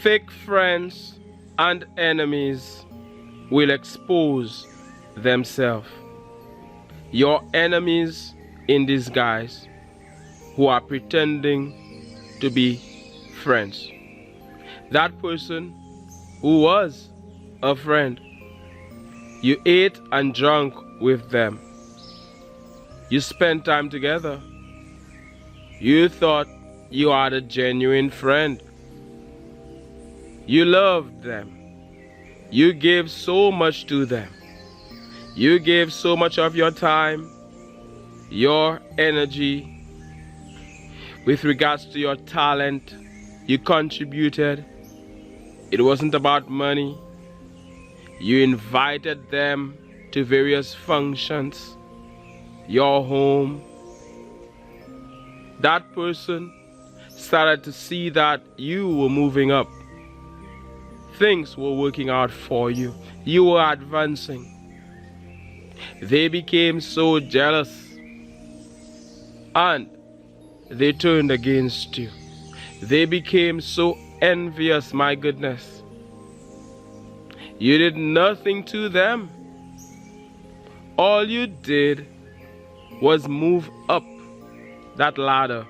Fake friends and enemies will expose themselves. Your enemies in disguise who are pretending to be friends. That person who was a friend, you ate and drank with them. You spent time together. You thought you had a genuine friend. You loved them. You gave so much to them. You gave so much of your time, your energy. With regards to your talent, you contributed. It wasn't about money. You invited them to various functions, your home. That person started to see that you were moving up. Things were working out for you. You were advancing. They became so jealous and they turned against you. They became so envious, my goodness. You did nothing to them. All you did was move up that ladder.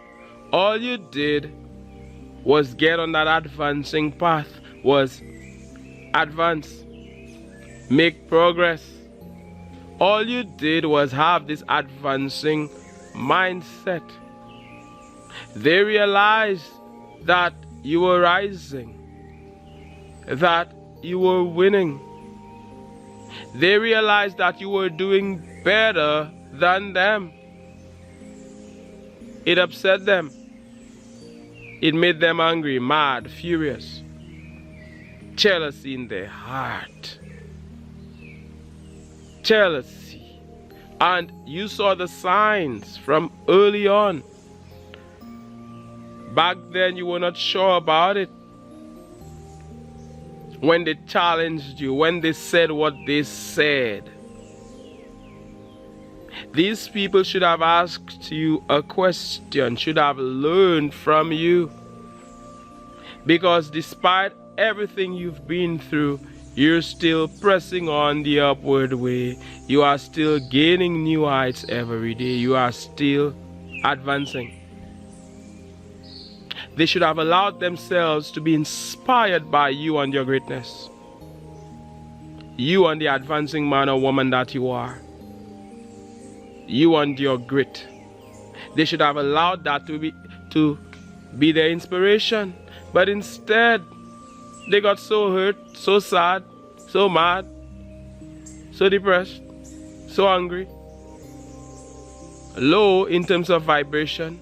All you did was get on that advancing path, was advance, make progress. All you did was have this advancing mindset. They realized that you were rising, that you were winning. They realized that you were doing better than them. It upset them. It made them angry, mad, furious. Jealousy in their heart. Jealousy. And you saw the signs from early on. Back then you were not sure about it. When they challenged you, when they said what they said. These people should have asked you a question, should have learned from you. Because despite everything you've been through, you're still pressing on the upward way. You are still gaining new heights every day. You are still advancing. They should have allowed themselves to be inspired by you and your greatness. You and the advancing man or woman that you are. You and your grit. They should have allowed that to be their inspiration. But instead, they got so hurt, so sad, so mad, so depressed, so angry. Low in terms of vibration.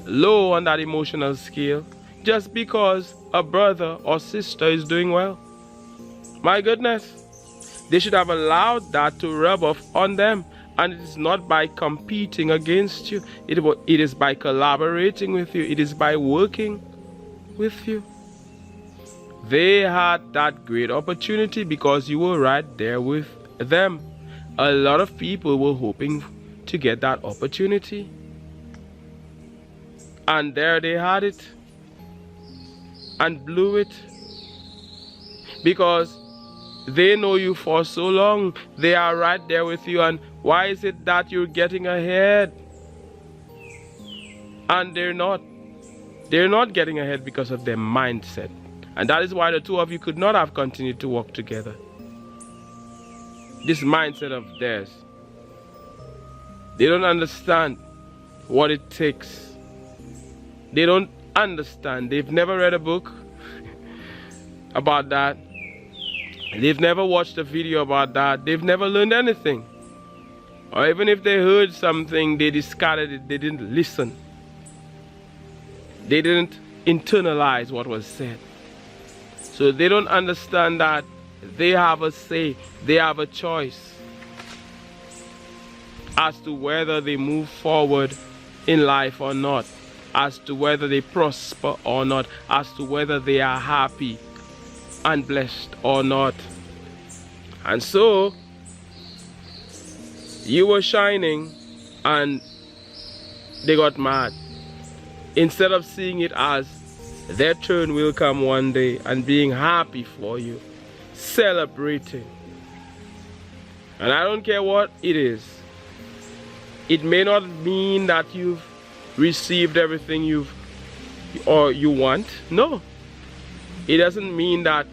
Low on that emotional scale, just because a brother or sister is doing well. My goodness, they should have allowed that to rub off on them. And it is not by competing against you. It is by collaborating with you. It is by working with you. They had that great opportunity because you were right there with them. A lot of people were hoping to get that opportunity. And there they had it. And blew it. Because they know you for so long. They are right there with you. And why is it that you're getting ahead? And they're not. They're not getting ahead because of their mindset. And that is why the two of you could not have continued to work together. This mindset of theirs. They don't understand what it takes. They don't understand. They've never read a book about that. They've never watched a video about that. They've never learned anything. Or even if they heard something, they discarded it. They didn't listen. They didn't internalize what was said. So they don't understand that they have a say. They have a choice as to whether they move forward in life or not. As to whether they prosper or not. As to whether they are happy and blessed or not. And so you were shining and they got mad. Instead of seeing it as Their turn will come one day and being happy for you, celebrating. And I don't care what it is. It may not mean that you've received everything you want. No. It doesn't mean that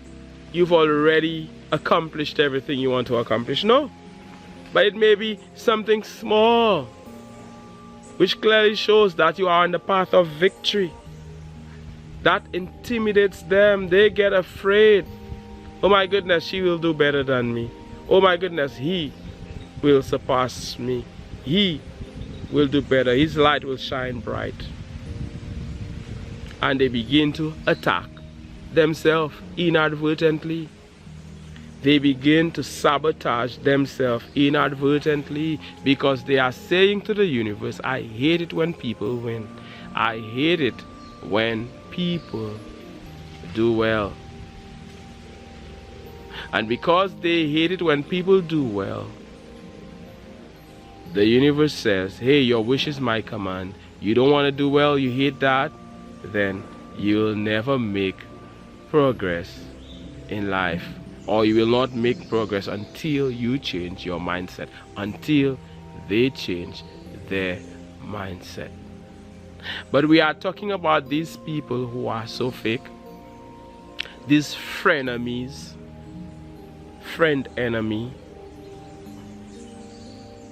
you've already accomplished everything you want to accomplish. No. But it may be something small, which clearly shows that you are on the path of victory. That intimidates them. They get afraid. Oh my goodness, she will do better than me. Oh my goodness, he will surpass me. He will do better. His light will shine bright. And they begin to attack themselves inadvertently. They begin to sabotage themselves inadvertently because they are saying to the universe, I hate it when people win. I hate it when people do well. And because they hate it when people do well, the universe says, hey, your wish is my command. You don't want to do well, you hate that, then you'll never make progress in life. Or you will not make progress until you change your mindset, until they change their mindset. But we are talking about these people who are so fake, these frenemies, friend enemy,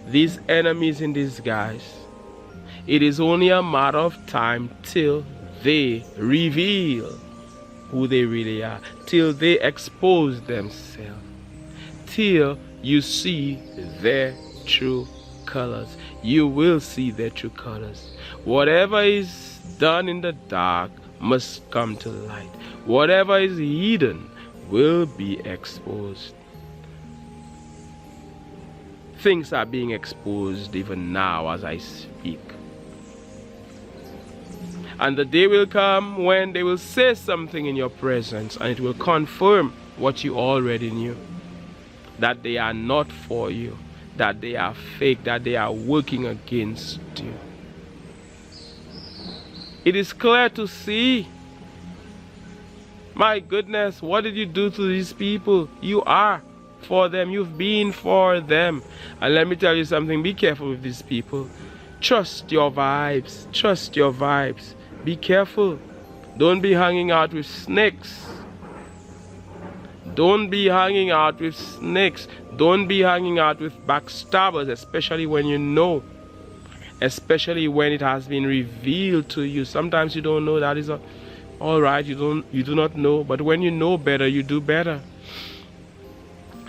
these enemies in disguise. It is only a matter of time till they reveal who they really are, till they expose themselves, till you see their true colors. You will see their true colors. Whatever is done in the dark must come to light. Whatever is hidden will be exposed. Things are being exposed even now as I speak. And the day will come when they will say something in your presence and it will confirm what you already knew. That they are not for you, that they are fake, that they are working against you. It is clear to see. My goodness, what did you do to these people? You are for them. You've been for them. And let me tell you something. Be careful with these people. Trust your vibes. Trust your vibes. Be careful. Don't be hanging out with snakes. Don't be hanging out with snakes. Don't be hanging out with backstabbers, especially when you know. Especially when it has been revealed to you. Sometimes you don't know, that is all right. You do not know. But when you know better, you do better.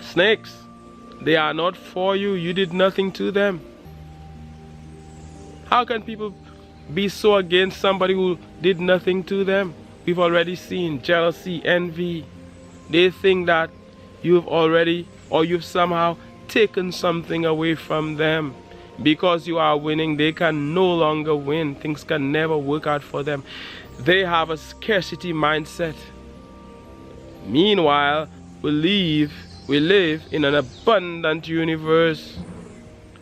Snakes, they are not for you. You did nothing to them. How can people be so against somebody who did nothing to them? We've already seen jealousy, envy. They think that you've already, or you've somehow taken something away from them. Because you are winning, they can no longer win. Things can never work out for them. They have a scarcity mindset. Meanwhile, we live in an abundant universe.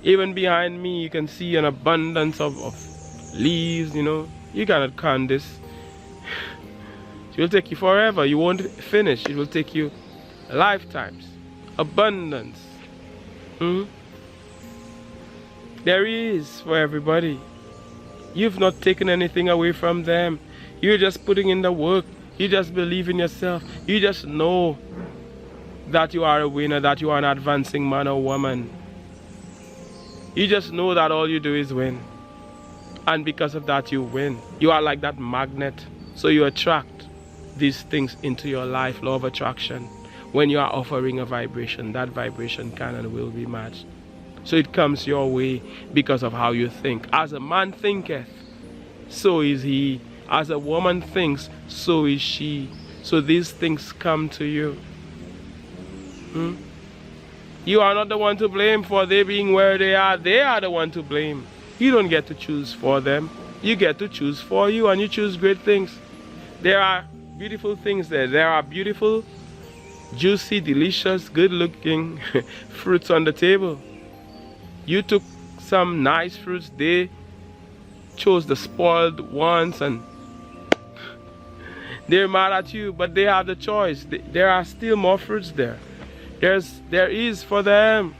Even behind me, you can see an abundance of leaves, you know. You cannot count this. It will take you forever. You won't finish. It will take you lifetimes. Abundance. There is for everybody. You've not taken anything away from them. You're just putting in the work. You just believe in yourself. You just know that you are a winner, that you are an advancing man or woman. You just know that all you do is win. And because of that, you win. You are like that magnet. So you attract these things into your life, law of attraction. When you are offering a vibration, that vibration can and will be matched. So it comes your way because of how you think. As a man thinketh, so is he. As a woman thinks, so is she. So these things come to you. You are not the one to blame for they being where they are. They are the one to blame. You don't get to choose for them. You get to choose for you, and you choose great things. There are beautiful things there. There are beautiful, juicy, delicious, good-looking fruits on the table. You took some nice fruits. They chose the spoiled ones, and They're mad at you, but they have the choice. There are still more fruits there. There is for them.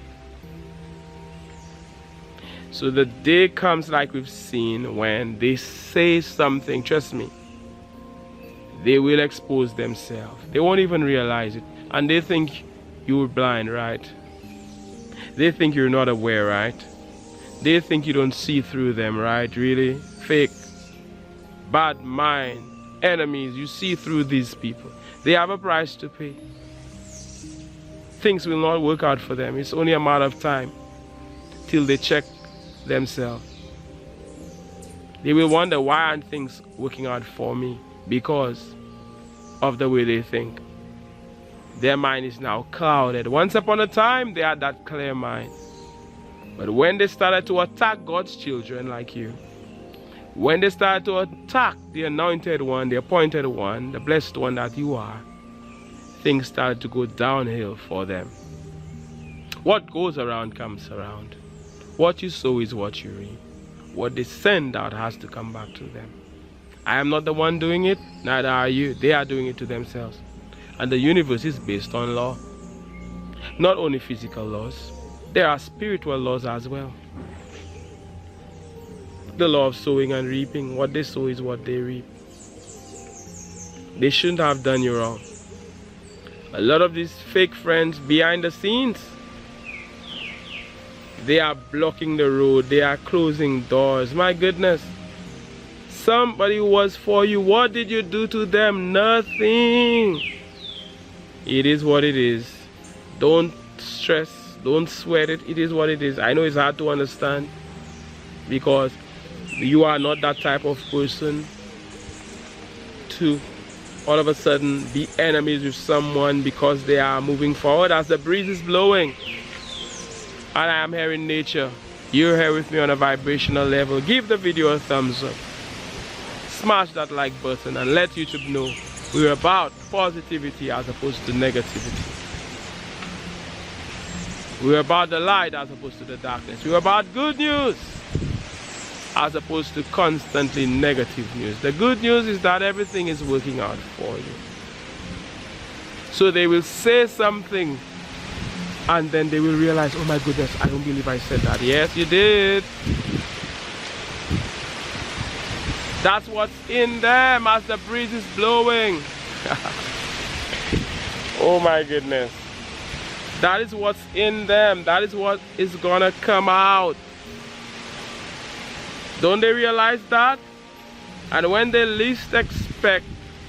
So the day comes, like we've seen, when they say something, trust me, they will expose themselves. They won't even realize it. And they think you're blind, right? They think you're not aware, right? They think you don't see through them, right? Really? Fake. Bad mind. Enemies. You see through these people. They have a price to pay. Things will not work out for them. It's only a matter of time till they check themselves. They will wonder, why aren't things working out for me? Because of the way they think. Their mind is now clouded. Once upon a time, they had that clear mind. But when they started to attack God's children like you, when they started to attack the anointed one, the appointed one, the blessed one that you are, things started to go downhill for them. What goes around comes around. What you sow is what you reap. What they send out has to come back to them. I am not the one doing it, neither are you. They are doing it to themselves. And the universe is based on law. Not only physical laws, there are spiritual laws as well. The law of sowing and reaping. What they sow is what they reap. They shouldn't have done you wrong. A lot of these fake friends behind the scenes, they are blocking the road. They are closing doors. My goodness. Somebody who was for you, what did you do to them? Nothing. It is what it is. Don't stress. Don't sweat it. It is what it is. I know it's hard to understand because you are not that type of person to all of a sudden be enemies with someone because they are moving forward as the breeze is blowing. And I am here in nature. You're here with me on a vibrational level. Give the video a thumbs up. Smash that like button and let YouTube know we're about positivity as opposed to negativity. We're about the light as opposed to the darkness. We're about good news as opposed to constantly negative news. The good news is that everything is working out for you. So they will say something and then they will realize, oh my goodness, I don't believe I said that. Yes, you did. That's what's in them as the breeze is blowing. Oh my goodness. That is what's in them. That is what is gonna come out. Don't they realize that? And when they least expect,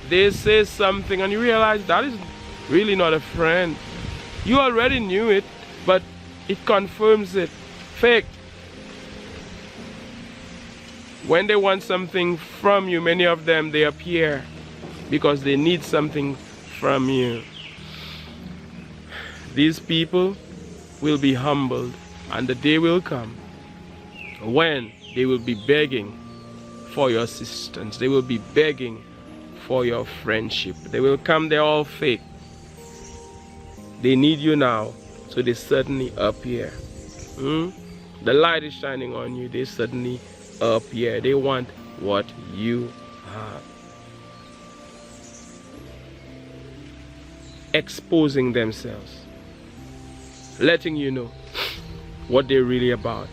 they say something and you realize that is really not a friend. You already knew it, but it confirms it. Fake. When they want something from you, many of them, they appear because they need something from you. These people will be humbled, and the day will come when they will be begging for your assistance. They will be begging for your friendship. They will come, they're all fake. They need you now, so they suddenly appear. The light is shining on you, they suddenly appear. They want what you have. Exposing themselves. Letting you know what they're really about.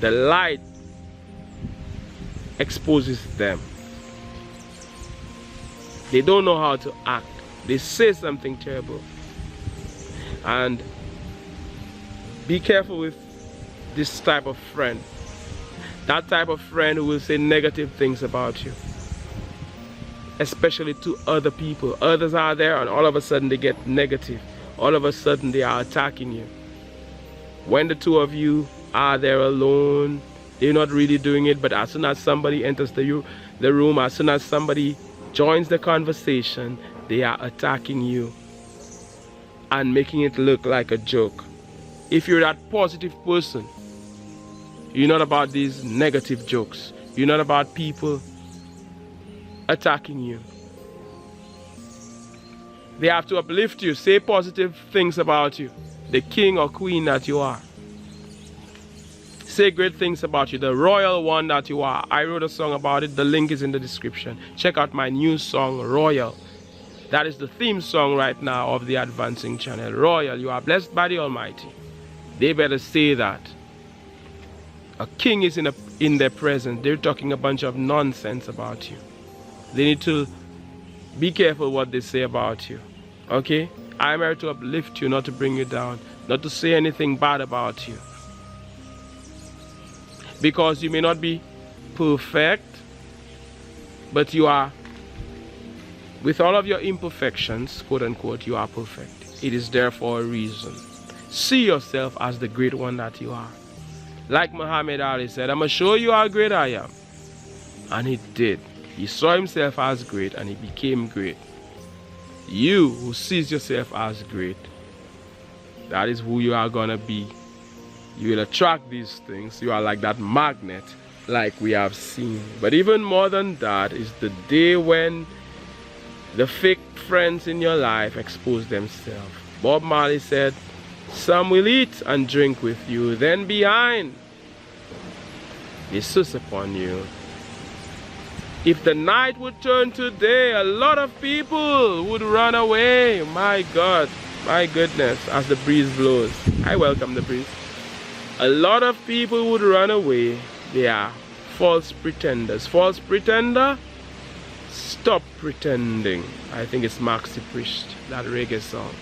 The light exposes them. They don't know how to act. They say something terrible. And be careful with this type of friend. That type of friend who will say negative things about you. Especially to other people. Others are there and all of a sudden they get negative. All of a sudden they are attacking you. When the two of you are there alone, they're not really doing it, but as soon as somebody enters the room, as soon as somebody joins the conversation, they are attacking you and making it look like a joke. If you're that positive person, you're not about these negative jokes. You're not about people attacking you. They have to uplift you, say positive things about you, the king or queen that you are. Say great things about you, the royal one that you are. I wrote a song about it. The link is in the description. Check out my new song, Royal. That is the theme song right now of the Advancing channel. Royal, you are blessed by the Almighty. They better say that. A king is in their presence. They're talking a bunch of nonsense about you. They need to be careful what they say about you. Okay? I am here to uplift you, not to bring you down. Not to say anything bad about you. Because you may not be perfect, but you are, with all of your imperfections, quote unquote, you are perfect. It is there for a reason. See yourself as the great one that you are. Like Muhammad Ali said, I'm going to show you how great I am. And he did. He saw himself as great and he became great. You who sees yourself as great, that is who you are going to be. You will attract these things. You are like that magnet, like we have seen. But even more than that is the day when the fake friends in your life expose themselves. Bob Marley said, some will eat and drink with you, then behind they sus upon you. If the night would turn to day, a lot of people would run away. My God, my goodness, as the breeze blows. I welcome the breeze. A lot of people would run away. They are false pretenders. False pretender, stop pretending. I think it's Maxi Priest, that reggae song.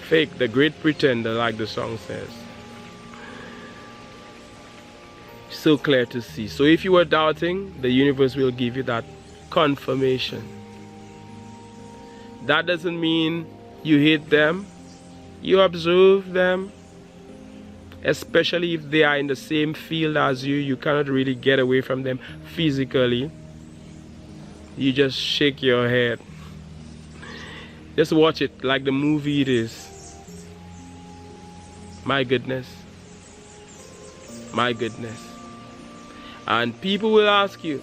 Fake, the great pretender, like the song says. So clear to see. So if you were doubting, the universe will give you that confirmation. That doesn't mean you hate them. You observe them. Especially if they are in the same field as you. You cannot really get away from them physically. You just shake your head. Just watch it like the movie it is. My goodness. My goodness. And people will ask you,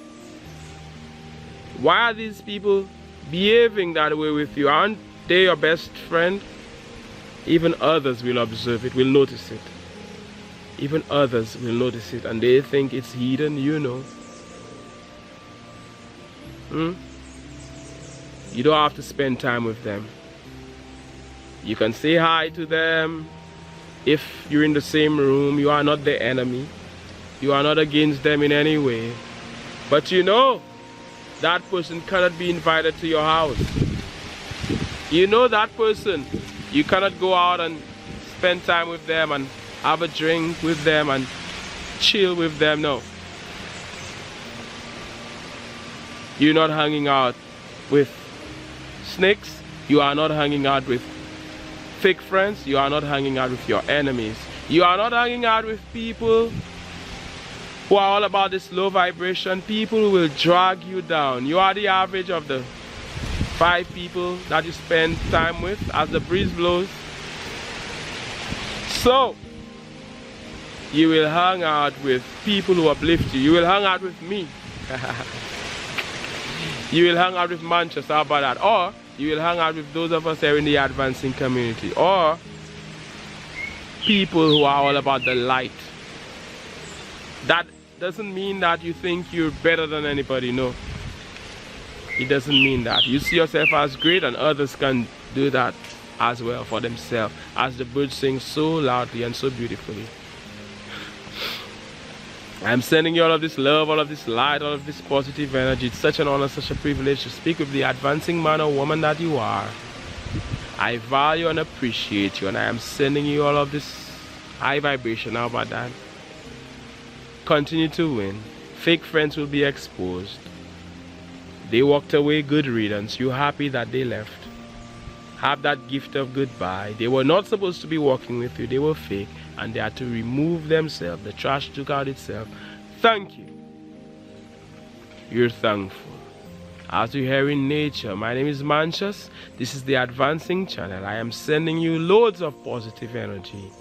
why are these people behaving that way with you? Aren't they your best friend? Even others will observe it, will notice it. Even others will notice it, and they think it's hidden, you know. You don't have to spend time with them. You can say hi to them. If you're in the same room, you are not the enemy. You are not against them in any way. But you know, that person cannot be invited to your house. You know that person. You cannot go out and spend time with them and have a drink with them and chill with them. No. You're not hanging out with snakes. You are not hanging out with fake friends. You are not hanging out with your enemies. You are not hanging out with people who are all about this low vibration. People who will drag you down. You are the average of the 5 people that you spend time with as the breeze blows. So you will hang out with people who uplift you. You will hang out with me. You will hang out with Mantius, how about that? Or you will hang out with those of us here in the advancing community. Or people who are all about the light. That doesn't mean that you think you're better than anybody, no. It doesn't mean that. You see yourself as great and others can do that as well for themselves. As the birds sing so loudly and so beautifully. I'm sending you all of this love, all of this light, all of this positive energy. It's such an honor, such a privilege to speak with the advancing man or woman that you are. I value and appreciate you, and I am sending you all of this high vibration. How about that? Continue to win. Fake friends will be exposed. They walked away, good riddance. You're happy that they left. Have that gift of goodbye. They were not supposed to be walking with you. They were fake, and they had to remove themselves. The trash took out itself. Thank you. You're thankful. As you hear in nature, my name is Mantius. This is the Advancing channel. I am sending you loads of positive energy.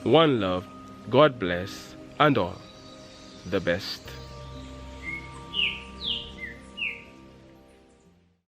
One love. God bless. And all the best.